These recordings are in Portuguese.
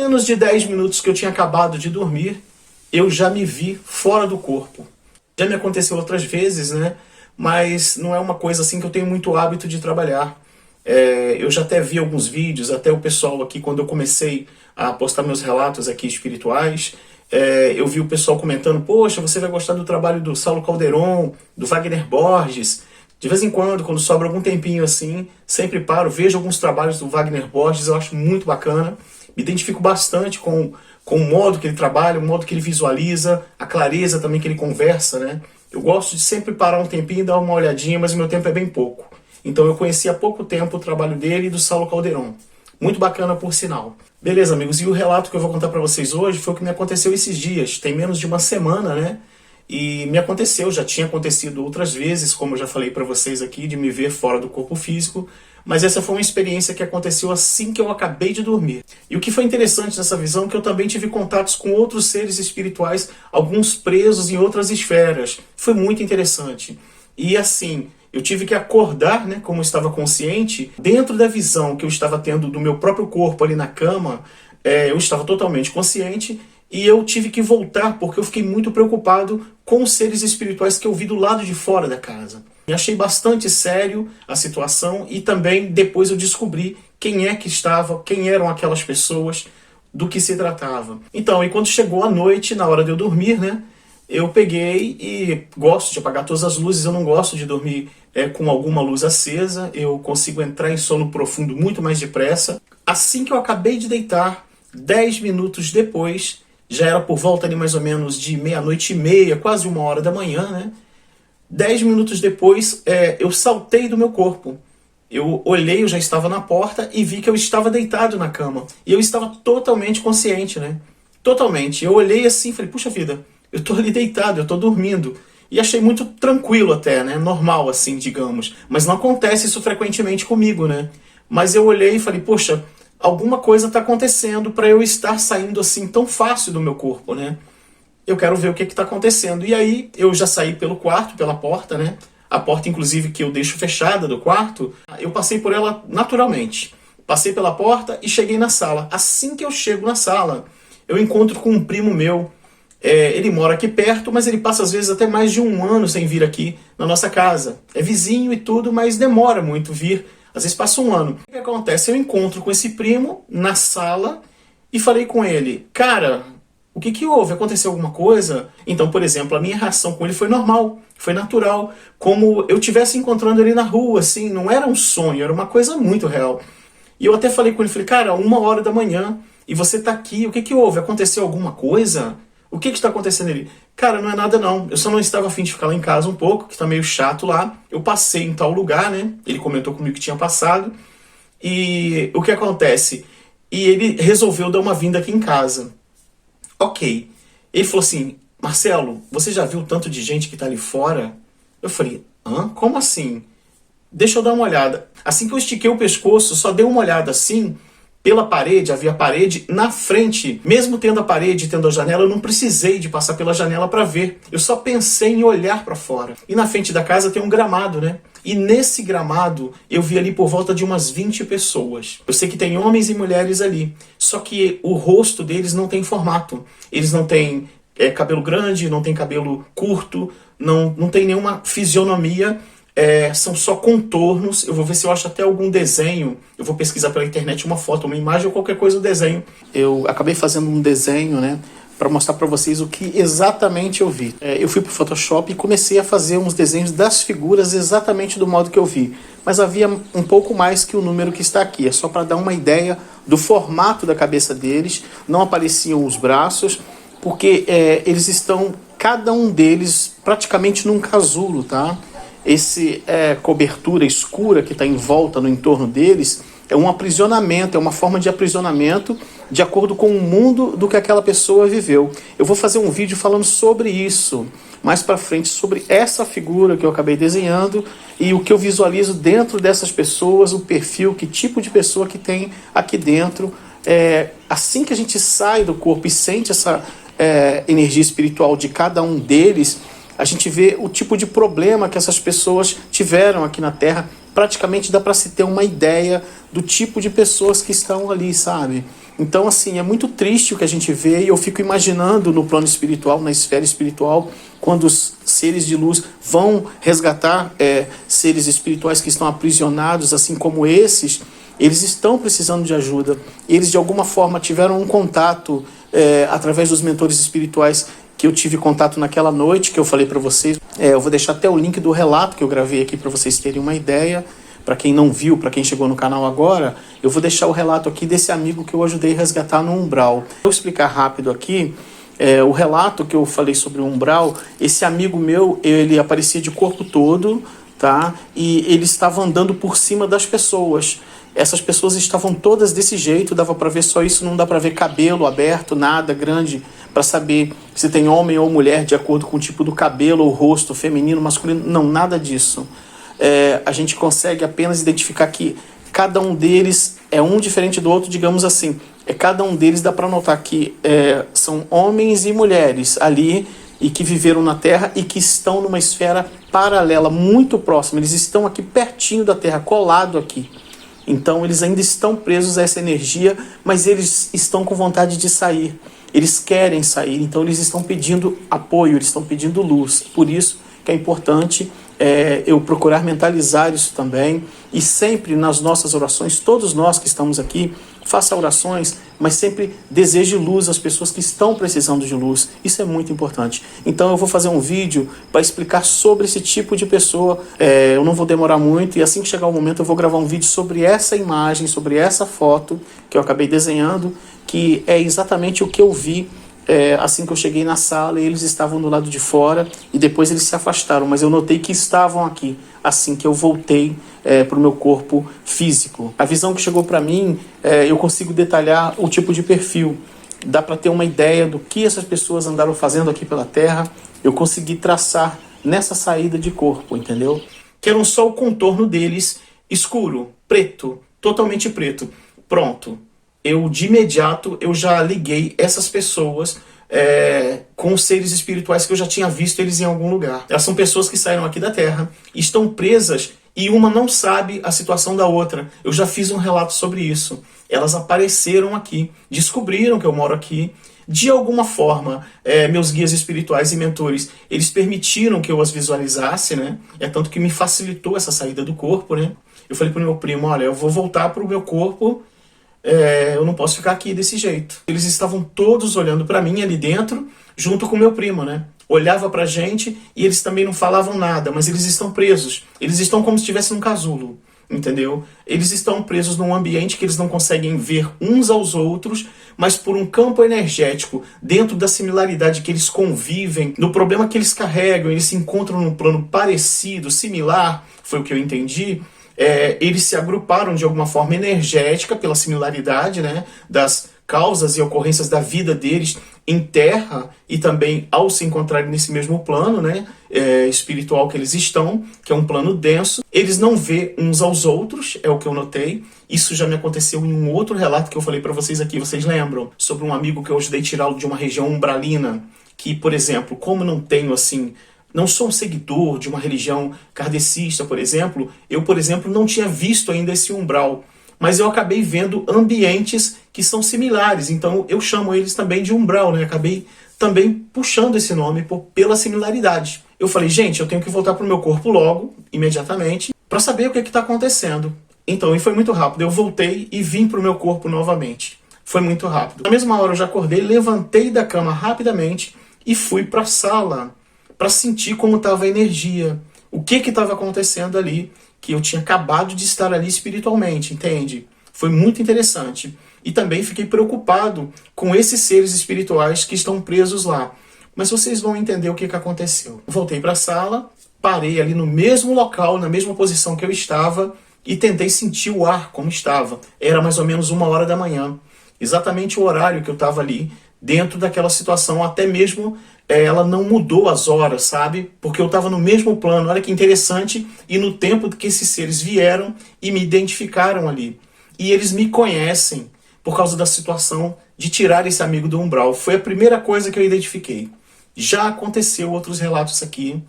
menos de 10 minutos que eu tinha acabado de dormir, eu já me vi fora do corpo. Já me aconteceu outras vezes, né? Mas não é uma coisa assim que eu tenho muito hábito de trabalhar. Eu já até vi alguns vídeos, até o pessoal aqui, quando eu comecei a postar meus relatos aqui espirituais, eu vi o pessoal comentando, poxa, você vai gostar do trabalho do Saulo Calderon, do Wagner Borges. De vez em quando sobra algum tempinho assim, sempre paro, vejo alguns trabalhos do Wagner Borges, eu acho muito bacana. Me identifico bastante com o modo que ele trabalha, o modo que ele visualiza, a clareza também que ele conversa, né? Eu gosto de sempre parar um tempinho e dar uma olhadinha, mas o meu tempo é bem pouco. Então eu conheci há pouco tempo o trabalho dele e do Saulo Calderon. Muito bacana, por sinal. Beleza, amigos, e o relato que eu vou contar para vocês hoje foi o que me aconteceu esses dias. Tem menos de uma semana, né? E me aconteceu, já tinha acontecido outras vezes, como eu já falei para vocês aqui, de me ver fora do corpo físico, mas essa foi uma experiência que aconteceu assim que eu acabei de dormir. E o que foi interessante nessa visão é que eu também tive contatos com outros seres espirituais, alguns presos em outras esferas. Foi muito interessante. E assim, eu tive que acordar, né, como eu estava consciente, dentro da visão que eu estava tendo do meu próprio corpo ali na cama, eu estava totalmente consciente, e eu tive que voltar porque eu fiquei muito preocupado com os seres espirituais que eu vi do lado de fora da casa. E achei bastante sério a situação e também depois eu descobri quem é que estava, quem eram aquelas pessoas, do que se tratava. Então, e quando chegou a noite, na hora de eu dormir, né, eu peguei e gosto de apagar todas as luzes, eu não gosto de dormir com alguma luz acesa, eu consigo entrar em sono profundo muito mais depressa. Assim que eu acabei de deitar, 10 minutos depois, já era por volta ali mais ou menos de 00:30, quase 1h da manhã, né? 10 minutos depois, eu saltei do meu corpo. Eu olhei, eu já estava na porta e vi que eu estava deitado na cama. E eu estava totalmente consciente, né? Totalmente. Eu olhei assim e falei, puxa vida, eu tô ali deitado, eu tô dormindo. E achei muito tranquilo até, né? Normal assim, digamos. Mas não acontece isso frequentemente comigo, né? Mas eu olhei e falei, poxa, alguma coisa está acontecendo para eu estar saindo assim tão fácil do meu corpo, né? Eu quero ver o que está acontecendo. E aí eu já saí pelo quarto, pela porta, né? A porta, inclusive, que eu deixo fechada do quarto, eu passei por ela naturalmente. Passei pela porta e cheguei na sala. Assim que eu chego na sala, eu encontro com um primo meu. Ele mora aqui perto, mas ele passa às vezes até mais de 1 ano sem vir aqui na nossa casa. É vizinho e tudo, mas demora muito vir. Às vezes passa 1 ano. O que acontece? Eu encontro com esse primo na sala e falei com ele, cara, o que houve? Aconteceu alguma coisa? Então, por exemplo, a minha reação com ele foi normal, foi natural, como eu estivesse encontrando ele na rua, assim, não era um sonho, era uma coisa muito real. E eu até falei com ele, falei, cara, 1h da manhã, e você tá aqui, o que houve? Aconteceu alguma coisa? O que está acontecendo ali? Cara, não é nada não, eu só não estava a fim de ficar lá em casa um pouco, que tá meio chato lá, eu passei em tal lugar, né, ele comentou comigo que tinha passado, e o que acontece? E ele resolveu dar uma vinda aqui em casa. Ok. Ele falou assim, Marcelo, você já viu o tanto de gente que tá ali fora? Eu falei, hã? Como assim? Deixa eu dar uma olhada. Assim que eu estiquei o pescoço, só dei uma olhada assim, pela parede, havia parede na frente. Mesmo tendo a parede e tendo a janela, eu não precisei de passar pela janela para ver. Eu só pensei em olhar para fora. E na frente da casa tem um gramado, né? E nesse gramado, eu vi ali por volta de umas 20 pessoas. Eu sei que tem homens e mulheres ali. Só que o rosto deles não tem formato. Eles não têm cabelo grande, não tem cabelo curto, não tem nenhuma fisionomia. São só contornos. Eu vou ver se eu acho até algum desenho. Eu vou pesquisar pela internet uma foto, uma imagem ou qualquer coisa do desenho. Eu acabei fazendo um desenho, né, para mostrar para vocês o que exatamente eu vi. Eu fui para o Photoshop e comecei a fazer uns desenhos das figuras exatamente do modo que eu vi. Mas havia um pouco mais que o número que está aqui. É só para dar uma ideia do formato da cabeça deles. Não apareciam os braços, porque eles estão, cada um deles, praticamente num casulo, tá? Esse cobertura escura que está em volta, no entorno deles, é um aprisionamento, é uma forma de aprisionamento de acordo com o mundo do que aquela pessoa viveu. Eu vou fazer um vídeo falando sobre isso, mais para frente, sobre essa figura que eu acabei desenhando e o que eu visualizo dentro dessas pessoas, o perfil, que tipo de pessoa que tem aqui dentro. Assim que a gente sai do corpo e sente essa energia espiritual de cada um deles, a gente vê o tipo de problema que essas pessoas tiveram aqui na Terra. Praticamente dá para se ter uma ideia do tipo de pessoas que estão ali, sabe? Então, assim, é muito triste o que a gente vê, e eu fico imaginando no plano espiritual, na esfera espiritual, quando os seres de luz vão resgatar seres espirituais que estão aprisionados, assim como esses, eles estão precisando de ajuda. Eles, de alguma forma, tiveram um contato através dos mentores espirituais que eu tive contato naquela noite, que eu falei para vocês. Eu vou deixar até o link do relato que eu gravei aqui para vocês terem uma ideia. Para quem não viu, para quem chegou no canal agora, eu vou deixar o relato aqui desse amigo que eu ajudei a resgatar no umbral. Vou explicar rápido aqui. O relato que eu falei sobre o umbral, esse amigo meu, ele aparecia de corpo todo, tá? E ele estava andando por cima das pessoas. Essas pessoas estavam todas desse jeito, dava para ver só isso, não dá para ver cabelo aberto, nada grande, para saber se tem homem ou mulher de acordo com o tipo do cabelo ou rosto, feminino, masculino, não, nada disso. A gente consegue apenas identificar que cada um deles é um diferente do outro, digamos assim. Cada um deles dá para notar que são homens e mulheres ali e que viveram na Terra e que estão numa esfera paralela, muito próxima. Eles estão aqui pertinho da Terra, colado aqui. Então eles ainda estão presos a essa energia, mas eles estão com vontade de sair. Eles querem sair, então eles estão pedindo apoio, eles estão pedindo luz. Por isso que é importante eu procurar mentalizar isso também, e sempre nas nossas orações, todos nós que estamos aqui, faça orações, mas sempre deseje luz às pessoas que estão precisando de luz. Isso é muito importante. Então eu vou fazer um vídeo para explicar sobre esse tipo de pessoa. Eu não vou demorar muito, e assim que chegar o momento eu vou gravar um vídeo sobre essa imagem, sobre essa foto que eu acabei desenhando, que é exatamente o que eu vi assim que eu cheguei na sala. Eles estavam do lado de fora e depois eles se afastaram, mas eu notei que estavam aqui assim que eu voltei para o meu corpo físico. A visão que chegou para mim, eu consigo detalhar o tipo de perfil, dá para ter uma ideia do que essas pessoas andaram fazendo aqui pela Terra. Eu consegui traçar nessa saída de corpo, entendeu? Que era só o contorno deles, escuro, preto, totalmente preto. Pronto. De imediato, eu já liguei essas pessoas com os seres espirituais que eu já tinha visto eles em algum lugar. Elas são pessoas que saíram aqui da Terra, estão presas e uma não sabe a situação da outra. Eu já fiz um relato sobre isso. Elas apareceram aqui, descobriram que eu moro aqui. De alguma forma, meus guias espirituais e mentores, eles permitiram que eu as visualizasse, né? Tanto que me facilitou essa saída do corpo, né? Eu falei para o meu primo, olha, eu vou voltar para o meu corpo. Eu não posso ficar aqui desse jeito. Eles estavam todos olhando para mim ali dentro, junto com meu primo, né? Olhava pra gente e eles também não falavam nada, mas eles estão presos. Eles estão como se estivessem num casulo, entendeu? Eles estão presos num ambiente que eles não conseguem ver uns aos outros, mas por um campo energético, dentro da similaridade que eles convivem, no problema que eles carregam, eles se encontram num plano parecido, similar, foi o que eu entendi. Eles se agruparam de alguma forma energética pela similaridade, né, das causas e ocorrências da vida deles em terra, e também ao se encontrarem nesse mesmo plano, né, espiritual que eles estão, que é um plano denso. Eles não vê uns aos outros, é o que eu notei. Isso já me aconteceu em um outro relato que eu falei para vocês aqui, vocês lembram? Sobre um amigo que eu ajudei a tirá-lo de uma região umbralina, que, por exemplo, como não tenho assim... Não sou um seguidor de uma religião kardecista, por exemplo. Eu, por exemplo, não tinha visto ainda esse umbral. Mas eu acabei vendo ambientes que são similares. Então eu chamo eles também de umbral, né? Acabei também puxando esse nome pela similaridade. Eu falei, gente, eu tenho que voltar para o meu corpo logo, imediatamente, para saber o que está acontecendo. Então, e foi muito rápido. Eu voltei e vim para o meu corpo novamente. Foi muito rápido. Na mesma hora eu já acordei, levantei da cama rapidamente e fui para a sala, para sentir como estava a energia, o que estava acontecendo ali, que eu tinha acabado de estar ali espiritualmente, entende? Foi muito interessante. E também fiquei preocupado com esses seres espirituais que estão presos lá. Mas vocês vão entender o que aconteceu. Voltei para a sala, parei ali no mesmo local, na mesma posição que eu estava, e tentei sentir o ar como estava. Era mais ou menos 1h da manhã. Exatamente o horário que eu estava ali, dentro daquela situação, até mesmo... ela não mudou as horas, sabe? Porque eu estava no mesmo plano. Olha que interessante. E no tempo que esses seres vieram e me identificaram ali. E eles me conhecem por causa da situação de tirar esse amigo do umbral. Foi a primeira coisa que eu identifiquei. Já aconteceu outros relatos aqui.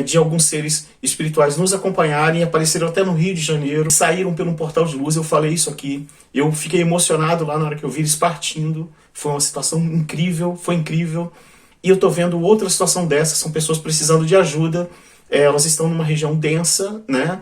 de alguns seres espirituais nos acompanharem, apareceram até no Rio de Janeiro, saíram pelo portal de luz. Eu falei isso aqui, eu fiquei emocionado lá na hora que eu vi eles partindo, foi uma situação incrível, foi incrível. E eu tô vendo outra situação dessa, são pessoas precisando de ajuda, elas estão numa região densa, né?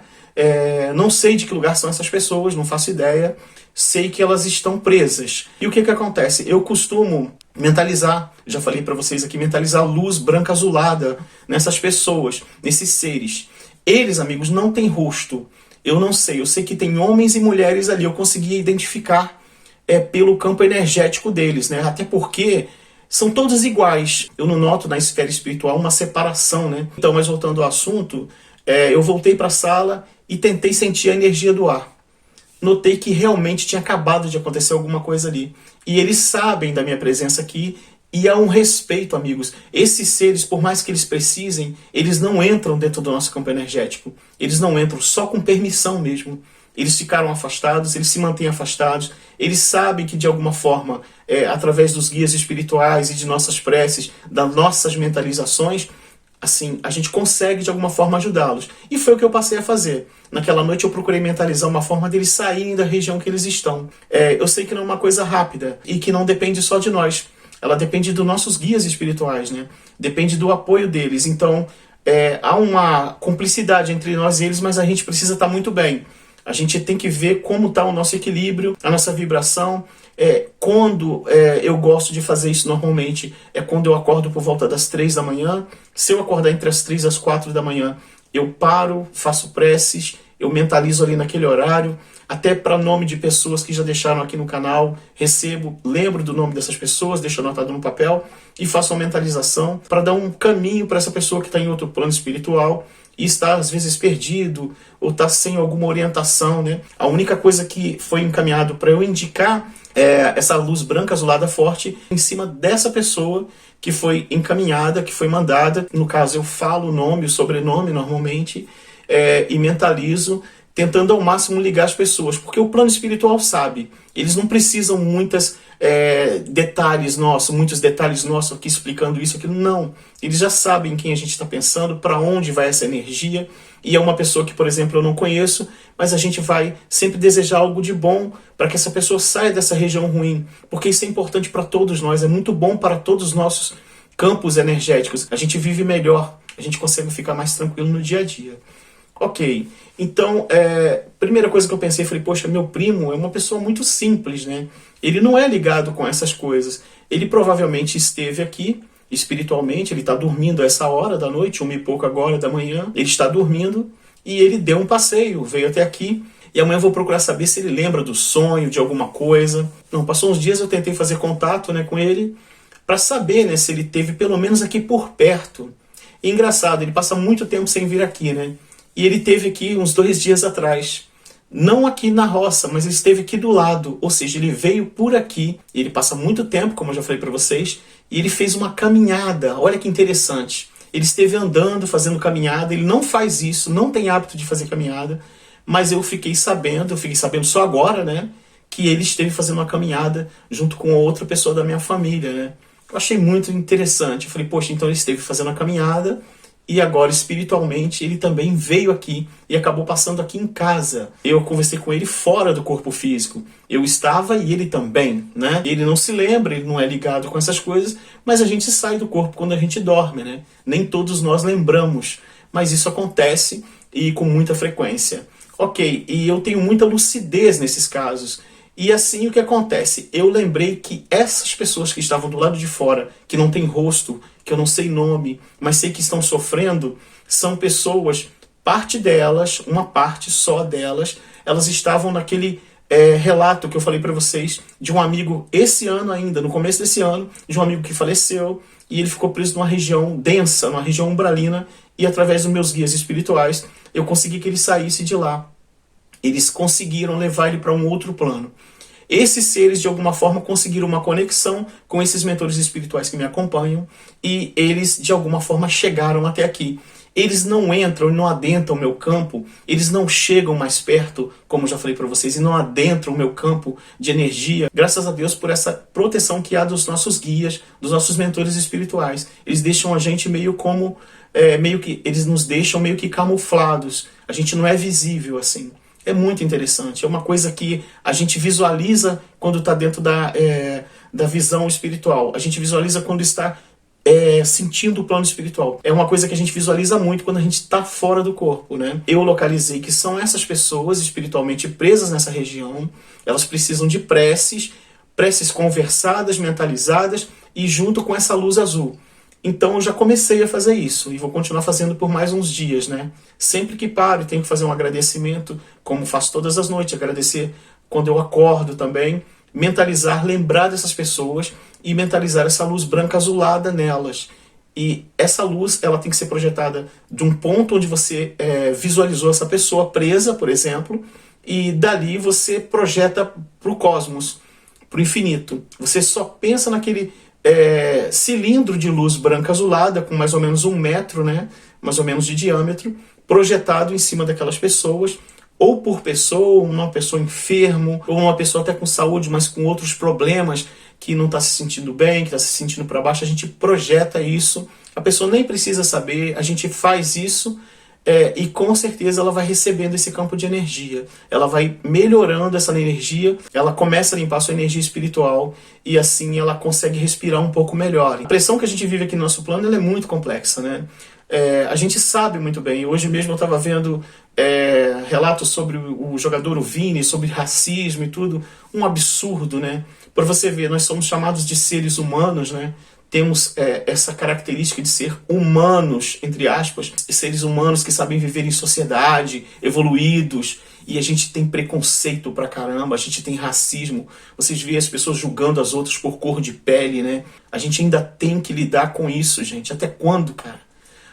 Não sei de que lugar são essas pessoas, não faço ideia, sei que elas estão presas. E o que que acontece? Eu costumo mentalizar, já falei para vocês aqui, mentalizar luz branca azulada nessas pessoas, nesses seres. Eles, amigos, não têm rosto. Eu não sei, eu sei que tem homens e mulheres ali, eu consegui identificar pelo campo energético deles, né? Até porque são todos iguais. Eu não noto na esfera espiritual uma separação, né? Então, mas voltando ao assunto, eu voltei para a sala e tentei sentir a energia do ar. Notei que realmente tinha acabado de acontecer alguma coisa ali. E eles sabem da minha presença aqui e há um respeito, amigos. Esses seres, por mais que eles precisem, eles não entram dentro do nosso campo energético. Eles não entram só com permissão mesmo. Eles ficaram afastados, eles se mantêm afastados. Eles sabem que de alguma forma, através dos guias espirituais e de nossas preces, das nossas mentalizações, assim, a gente consegue de alguma forma ajudá-los. E foi o que eu passei a fazer. Naquela noite eu procurei mentalizar uma forma deles saírem da região que eles estão. Eu sei que não é uma coisa rápida e que não depende só de nós. Ela depende dos nossos guias espirituais, né? Depende do apoio deles. Então, há uma cumplicidade entre nós e eles, mas a gente precisa estar muito bem. A gente tem que ver como está o nosso equilíbrio, a nossa vibração. Quando eu gosto de fazer isso normalmente é quando eu acordo por volta das 3 da manhã. Se eu acordar entre as 3 e as 4 da manhã, eu paro, faço preces, eu mentalizo ali naquele horário, até para nome de pessoas que já deixaram aqui no canal, recebo, lembro do nome dessas pessoas, deixo anotado no papel e faço uma mentalização para dar um caminho para essa pessoa que está em outro plano espiritual e está às vezes perdido ou está sem alguma orientação, né? A única coisa que foi encaminhado para eu indicar essa luz branca azulada forte em cima dessa pessoa que foi encaminhada, que foi mandada. No caso, eu falo o nome, o sobrenome normalmente, e mentalizo, tentando ao máximo ligar as pessoas, porque o plano espiritual sabe, eles não precisam muitos detalhes nossos aqui explicando isso, aquilo, não. Eles já sabem quem a gente está pensando, para onde vai essa energia, e é uma pessoa que, por exemplo, eu não conheço, mas a gente vai sempre desejar algo de bom para que essa pessoa saia dessa região ruim, porque isso é importante para todos nós, é muito bom para todos os nossos campos energéticos. A gente vive melhor, a gente consegue ficar mais tranquilo no dia a dia. Ok, então, primeira coisa que eu pensei, falei, poxa, meu primo é uma pessoa muito simples, né? Ele não é ligado com essas coisas. Ele provavelmente esteve aqui, espiritualmente, ele está dormindo a essa hora da noite, 1 e pouco agora da manhã, ele está dormindo e ele deu um passeio, veio até aqui. E amanhã eu vou procurar saber se ele lembra do sonho, de alguma coisa. Não, passou uns dias, eu tentei fazer contato, né, com ele, para saber, né, se ele teve pelo menos aqui por perto. E engraçado, ele passa muito tempo sem vir aqui, né? E ele esteve aqui uns 2 dias atrás. Não aqui na roça, mas ele esteve aqui do lado. Ou seja, ele veio por aqui. E ele passa muito tempo, como eu já falei para vocês. E ele fez uma caminhada. Olha que interessante. Ele esteve andando, fazendo caminhada. Ele não faz isso, não tem hábito de fazer caminhada. Mas eu fiquei sabendo só agora, né? Que ele esteve fazendo uma caminhada junto com outra pessoa da minha família, né? Eu achei muito interessante. Eu falei, poxa, então ele esteve fazendo a caminhada. E agora, espiritualmente, ele também veio aqui e acabou passando aqui em casa. Eu conversei com ele fora do corpo físico. Eu estava e ele também, né? Ele não se lembra, ele não é ligado com essas coisas, mas a gente sai do corpo quando a gente dorme, né? Nem todos nós lembramos, mas isso acontece e com muita frequência. Ok, e eu tenho muita lucidez nesses casos. E assim o que acontece? Eu lembrei que essas pessoas que estavam do lado de fora, que não tem rosto, que eu não sei nome, mas sei que estão sofrendo, são pessoas, parte delas, uma parte só delas, elas estavam naquele relato que eu falei para vocês de um amigo esse ano ainda, no começo desse ano, de um amigo que faleceu e ele ficou preso numa região densa, numa região umbralina, e através dos meus guias espirituais eu consegui que ele saísse de lá. Eles conseguiram levar ele para um outro plano. Esses seres, de alguma forma, conseguiram uma conexão com esses mentores espirituais que me acompanham e eles, de alguma forma, chegaram até aqui. eles não entram e não adentram o meu campo, eles não chegam mais perto, como eu já falei para vocês, e não adentram o meu campo de energia, graças a Deus por essa proteção que há dos nossos guias, dos nossos mentores espirituais. Eles deixam a gente meio como, eles nos deixam meio que camuflados, a gente não é visível assim. É muito interessante, é uma coisa que a gente visualiza quando está dentro da visão espiritual, a gente visualiza quando está sentindo o plano espiritual. É uma coisa que a gente visualiza muito quando a gente está fora do corpo, né? Eu localizei que são essas pessoas espiritualmente presas nessa região, elas precisam de preces conversadas, mentalizadas e junto com essa luz azul. Então eu já comecei a fazer isso e vou continuar fazendo por mais uns dias, né? Sempre que paro tenho que fazer um agradecimento, como faço todas as noites, agradecer quando eu acordo também, mentalizar, lembrar dessas pessoas e mentalizar essa luz branca azulada nelas. E essa luz, ela tem que ser projetada de um ponto onde você visualizou essa pessoa presa, por exemplo, e dali você projeta para o cosmos, para o infinito. Você só pensa naquele cilindro de luz branca azulada com mais ou menos 1 metro, né, mais ou menos de diâmetro, projetado em cima daquelas pessoas, ou por pessoa, uma pessoa enfermo, ou uma pessoa até com saúde, mas com outros problemas, que não está se sentindo bem, que está se sentindo para baixo, a gente projeta isso, a pessoa nem precisa saber, a gente faz isso, e com certeza ela vai recebendo esse campo de energia, ela vai melhorando essa energia, ela começa a limpar sua energia espiritual e assim ela consegue respirar um pouco melhor. A pressão que a gente vive aqui no nosso plano ela é muito complexa, né? A gente sabe muito bem, hoje mesmo eu estava vendo relatos sobre o jogador o Vini, sobre racismo e tudo, um absurdo, né? Para você ver, nós somos chamados de seres humanos, né? Temos essa característica de ser humanos, entre aspas, seres humanos que sabem viver em sociedade, evoluídos, e a gente tem preconceito pra caramba, a gente tem racismo, vocês veem as pessoas julgando as outras por cor de pele, né? A gente ainda tem que lidar com isso, gente. Até quando, cara?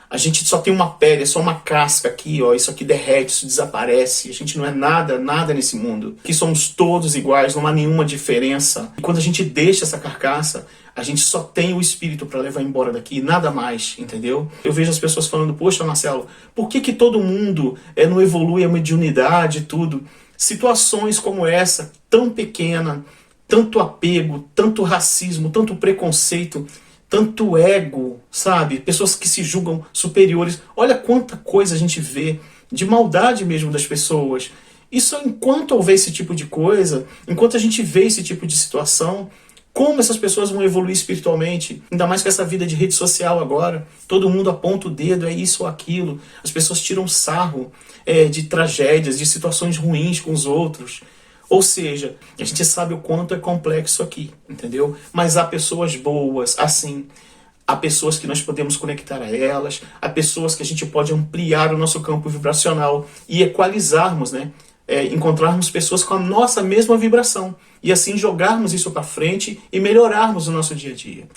A gente só tem uma pele, é só uma casca aqui, ó, isso aqui derrete, isso desaparece, a gente não é nada, nada nesse mundo. Aqui somos todos iguais, não há nenhuma diferença. E quando a gente deixa essa carcaça, a gente só tem o espírito para levar embora daqui, nada mais, entendeu? Eu vejo as pessoas falando, poxa, Marcelo, por que todo mundo não evolui a mediunidade e tudo? Situações como essa, tão pequena, tanto apego, tanto racismo, tanto preconceito, tanto ego, sabe? Pessoas que se julgam superiores. Olha quanta coisa a gente vê de maldade mesmo das pessoas. Isso enquanto houver esse tipo de coisa, enquanto a gente vê esse tipo de situação, como essas pessoas vão evoluir espiritualmente? Ainda mais com essa vida de rede social agora. Todo mundo aponta o dedo, é isso ou aquilo. As pessoas tiram sarro de tragédias, de situações ruins com os outros. Ou seja, a gente sabe o quanto é complexo aqui, entendeu? Mas há pessoas boas, assim, há pessoas que nós podemos conectar a elas, há pessoas que a gente pode ampliar o nosso campo vibracional e equalizarmos, né? Encontrarmos pessoas com a nossa mesma vibração e assim jogarmos isso para frente e melhorarmos o nosso dia a dia.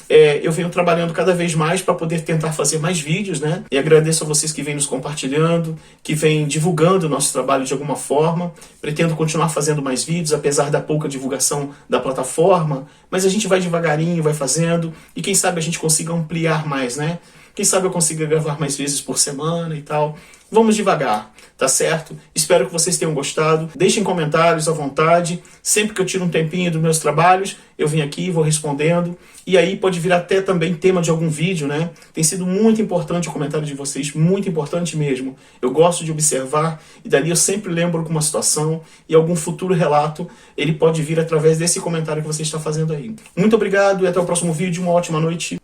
Eu venho trabalhando cada vez mais para poder tentar fazer mais vídeos, né? E agradeço a vocês que vêm nos compartilhando, que vêm divulgando o nosso trabalho de alguma forma. Pretendo continuar fazendo mais vídeos, apesar da pouca divulgação da plataforma, mas a gente vai devagarinho, vai fazendo e quem sabe a gente consiga ampliar mais, né? Quem sabe eu consiga gravar mais vezes por semana e tal. Vamos devagar, tá certo? Espero que vocês tenham gostado. Deixem comentários à vontade. Sempre que eu tiro um tempinho dos meus trabalhos, eu venho aqui e vou respondendo. E aí pode vir até também tema de algum vídeo, né? Tem sido muito importante o comentário de vocês, muito importante mesmo. Eu gosto de observar e dali eu sempre lembro alguma situação e algum futuro relato, ele pode vir através desse comentário que você está fazendo aí. Muito obrigado e até o próximo vídeo. Uma ótima noite.